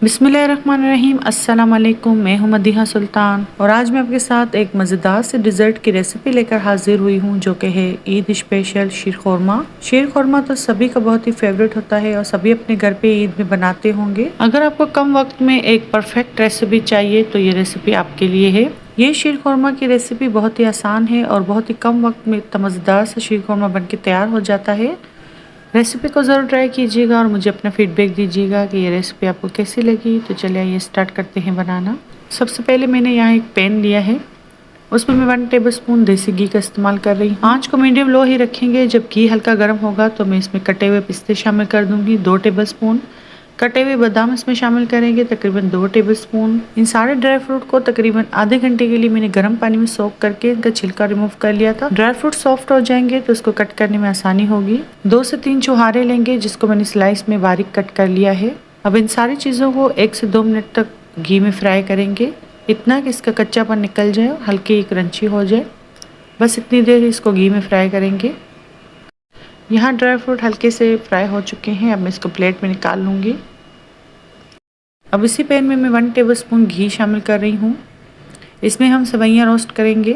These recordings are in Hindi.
बिस्मिल्लाहिर्रहमानिर्रहीम। अस्सलाम वालेकुम। मैं हूं मदीहा सुल्तान और आज मैं आपके साथ एक मज़ेदार से डिज़र्ट की रेसिपी लेकर हाजिर हुई हूं, जो कि है ईद स्पेशल शीर खुरमा। शीर खुरमा तो सभी का बहुत ही फेवरेट होता है और सभी अपने घर पे ईद में बनाते होंगे। अगर आपको कम वक्त में एक परफेक्ट रेसिपी चाहिए तो ये रेसिपी आपके लिए है। ये शीर खुरमा की रेसिपी बहुत ही आसान है और बहुत ही कम वक्त में इतना मज़ेदार सा शीर खुरमा बन के तैयार हो जाता है। रेसिपी को ज़रूर ट्राई कीजिएगा और मुझे अपना फीडबैक दीजिएगा कि ये रेसिपी आपको कैसी लगी। तो चलिए ये स्टार्ट करते हैं बनाना। सबसे पहले मैंने यहाँ एक पैन लिया है, उसमें मैं 1 टेबलस्पून देसी घी का इस्तेमाल कर रही हूँ। आँच को मीडियम लो ही रखेंगे। जब घी हल्का गर्म होगा तो मैं इसमें कटे हुए पिस्ते शामिल कर दूंगी 2 टेबलस्पून। कटे हुए बादाम इसमें शामिल करेंगे तकरीबन 2 टेबलस्पून। इन सारे ड्राई फ्रूट को तकरीबन आधे घंटे के लिए मैंने गर्म पानी में सोक करके इनका छिलका रिमूव कर लिया था। ड्राई फ्रूट सॉफ्ट हो जाएंगे तो इसको कट करने में आसानी होगी। 2 से 3 छुहारे लेंगे जिसको मैंने स्लाइस में बारीक कट कर लिया है। अब इन सारी चीज़ों को 1 से 2 मिनट तक घी में फ्राई करेंगे, इतना कि इसका कच्चापन निकल जाए और हल्की क्रंची हो जाए। बस इतनी देर इसको घी में फ्राई करेंगे। यहाँ ड्राई फ्रूट हल्के से फ्राई हो चुके हैं। अब मैं इसको प्लेट में निकाल लूँगी। अब इसी पैन में मैं 1 टेबलस्पून घी शामिल कर रही हूँ। इसमें हम सेवइयाँ रोस्ट करेंगे।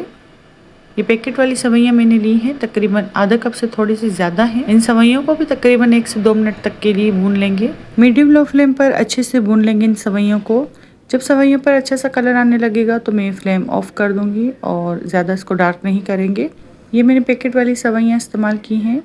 ये पैकेट वाली सेवइयाँ मैंने ली हैं, तकरीबन आधा कप से थोड़ी सी ज़्यादा हैं। इन सेवइयों को भी तकरीबन 1 से 2 मिनट तक के लिए भून लेंगे। मीडियम लो फ्लेम पर अच्छे से भून लेंगे इन सेवइयों को। जब सेवइयों पर अच्छा सा कलर आने लगेगा तो मैं फ्लेम ऑफ कर दूँगी और ज़्यादा इसको डार्क नहीं करेंगे। ये मैंने पैकेट वाली सेवइयाँ इस्तेमाल की हैं,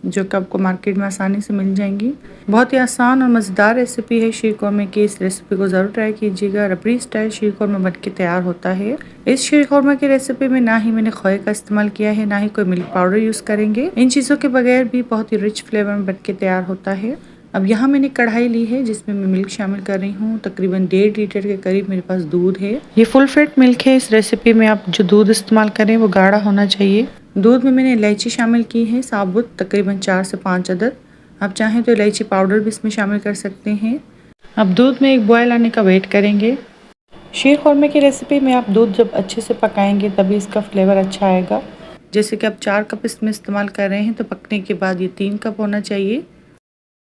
जो कि आपको मार्केट में आसानी से मिल जाएंगी। बहुत ही आसान और मज़ेदार रेसिपी है शीर खुरमे की। इस रेसिपी को ज़रूर ट्राई कीजिएगा। रबड़ी स्टाइल शीर खुरमा बन के तैयार होता है। इस शीर खुरमा की रेसिपी में ना ही मैंने खोए का इस्तेमाल किया है, ना ही कोई मिल्क पाउडर यूज़ करेंगे। इन चीज़ों के बगैर भी बहुत ही रिच फ्लेवर में बन के तैयार होता है। अब यहाँ मैंने कढ़ाई ली है जिसमें मैं मिल्क शामिल कर रही हूँ। तकरीबन 1.5 लीटर के करीब मेरे पास दूध है। ये फुल फैट मिल्क है। इस रेसिपी में आप जो दूध इस्तेमाल करें वो गाढ़ा होना चाहिए। दूध में मैंने इलायची शामिल की है साबुत, तकरीबन 4 से 5 अदद। आप चाहें तो इलायची पाउडर भी इसमें शामिल कर सकते हैं। अब दूध में एक बॉयल आने का वेट करेंगे। शीर खुरमे की रेसिपी में आप दूध जब अच्छे से पकाएंगे तभी इसका फ्लेवर अच्छा आएगा। जैसे कि आप 4 कप इसमें इस्तेमाल कर रहे हैं तो पकने के बाद ये 3 कप होना चाहिए।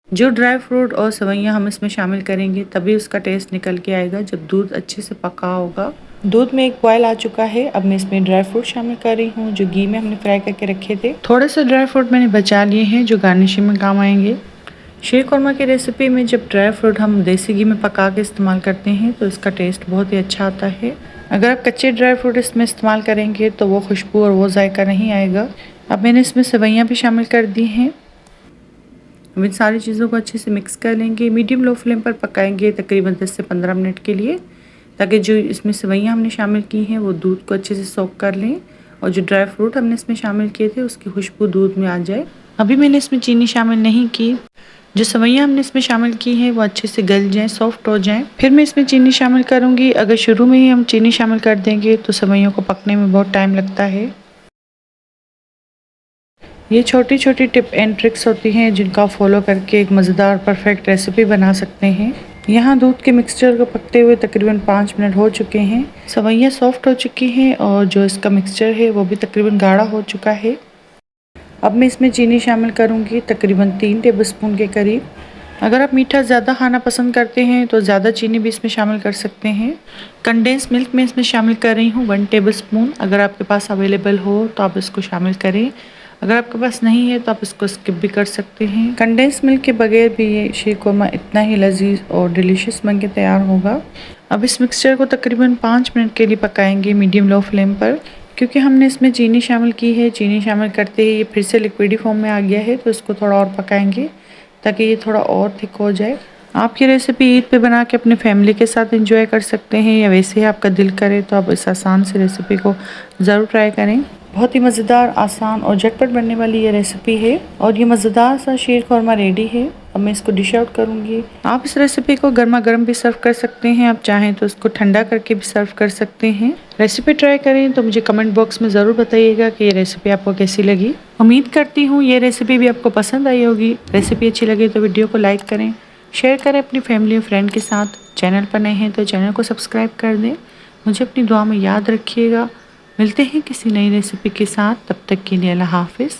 जो ड्राई फ्रूट और सेवइयाँ हम इसमें शामिल करेंगे तभी उसका टेस्ट निकल के आएगा, जब दूध अच्छे से पका होगा। दूध में एक बॉयल आ चुका है। अब मैं इसमें ड्राई फ्रूट शामिल कर रही हूँ जो घी में हमने फ्राई करके रखे थे। थोड़े से ड्राई फ्रूट मैंने बचा लिए हैं जो गार्निशिंग में काम आएंगे। शीर खुरमा की रेसिपी में जब ड्राई फ्रूट हम देसी घी में पका के इस्तेमाल करते हैं तो इसका टेस्ट बहुत ही अच्छा आता है। अगर आप कच्चे ड्राई फ्रूट इसमें इस्तेमाल करेंगे तो वो खुशबू और वो जायका नहीं आएगा। अब मैंने इसमें सेवइयाँ भी शामिल कर दी हैं। अब इन सारी चीज़ों को अच्छे से मिक्स कर लेंगे। मीडियम लो फ्लेम पर पकाएंगे तकरीबन 10 से 15 मिनट के लिए, ताकि जो इसमें सेवइयाँ हमने शामिल की हैं वो दूध को अच्छे से सोक कर लें और जो ड्राई फ्रूट हमने इसमें शामिल किए थे उसकी खुशबू दूध में आ जाए। अभी मैंने इसमें चीनी शामिल नहीं की। जो सेवइयाँ हमने इसमें शामिल की हैं वो अच्छे से गल जाएँ, सॉफ्ट हो जाएँ, फिर मैं इसमें चीनी शामिल करूँगी। अगर शुरू में ही हम चीनी शामिल कर देंगे तो सेवइयों को पकने में बहुत टाइम लगता है। ये छोटी छोटी टिप एंड ट्रिक्स होती हैं जिनका फॉलो करके एक मज़ेदार परफेक्ट रेसिपी बना सकते हैं। यहाँ दूध के मिक्सचर को पकते हुए तकरीबन 5 मिनट हो चुके हैं। सेवइयाँ सॉफ्ट हो चुकी हैं और जो इसका मिक्सचर है वो भी तकरीबन गाढ़ा हो चुका है। अब मैं इसमें चीनी शामिल करूँगी तकरीबन 3 टेबलस्पून के करीब। अगर आप मीठा ज़्यादा खाना पसंद करते हैं तो ज़्यादा चीनी भी इसमें शामिल कर सकते हैं। कंडेंस मिल्क में इसमें शामिल कर रही हूँ 1 टेबलस्पून। अगर आपके पास अवेलेबल हो तो आप इसको शामिल करें, अगर आपके पास नहीं है तो आप इसको स्किप भी कर सकते हैं। कंडेंस मिल्क के बगैर भी ये शीर खुरमा इतना ही लजीज और डिलीशियस बन के तैयार होगा। अब इस मिक्सचर को तकरीबन 5 मिनट के लिए पकाएंगे मीडियम लो फ्लेम पर। क्योंकि हमने इसमें चीनी शामिल की है, चीनी शामिल करते ही ये फिर से लिक्विडी फॉर्म में आ गया है, तो इसको थोड़ा और पकाएंगे ताकि ये थोड़ा और थिक हो जाए। आप ये रेसिपी ईद पे बना के अपने फैमिली के साथ एंजॉय कर सकते हैं, या वैसे ही आपका दिल करे तो आप इस आसान सी रेसिपी को ज़रूर ट्राई करें। बहुत ही मज़ेदार, आसान और झटपट बनने वाली ये रेसिपी है और ये मज़ेदार सा शीर खुरमा रेडी है। अब मैं इसको डिश आउट करूँगी। आप इस रेसिपी को गर्मा गर्म भी सर्व कर सकते हैं, आप चाहें तो इसको ठंडा करके भी सर्व कर सकते हैं। रेसिपी ट्राई करें तो मुझे कमेंट बॉक्स में ज़रूर बताइएगा कि ये रेसिपी आपको कैसी लगी। उम्मीद करती हूँ ये रेसिपी भी आपको पसंद आई होगी। रेसिपी अच्छी लगे तो वीडियो को लाइक करें, शेयर करें अपनी फैमिली और फ्रेंड के साथ। चैनल पर नए हैं तो चैनल को सब्सक्राइब कर दें। मुझे अपनी दुआ में याद रखिएगा। मिलते हैं किसी नई रेसिपी के साथ, तब तक के लिए अल्लाह हाफिज़।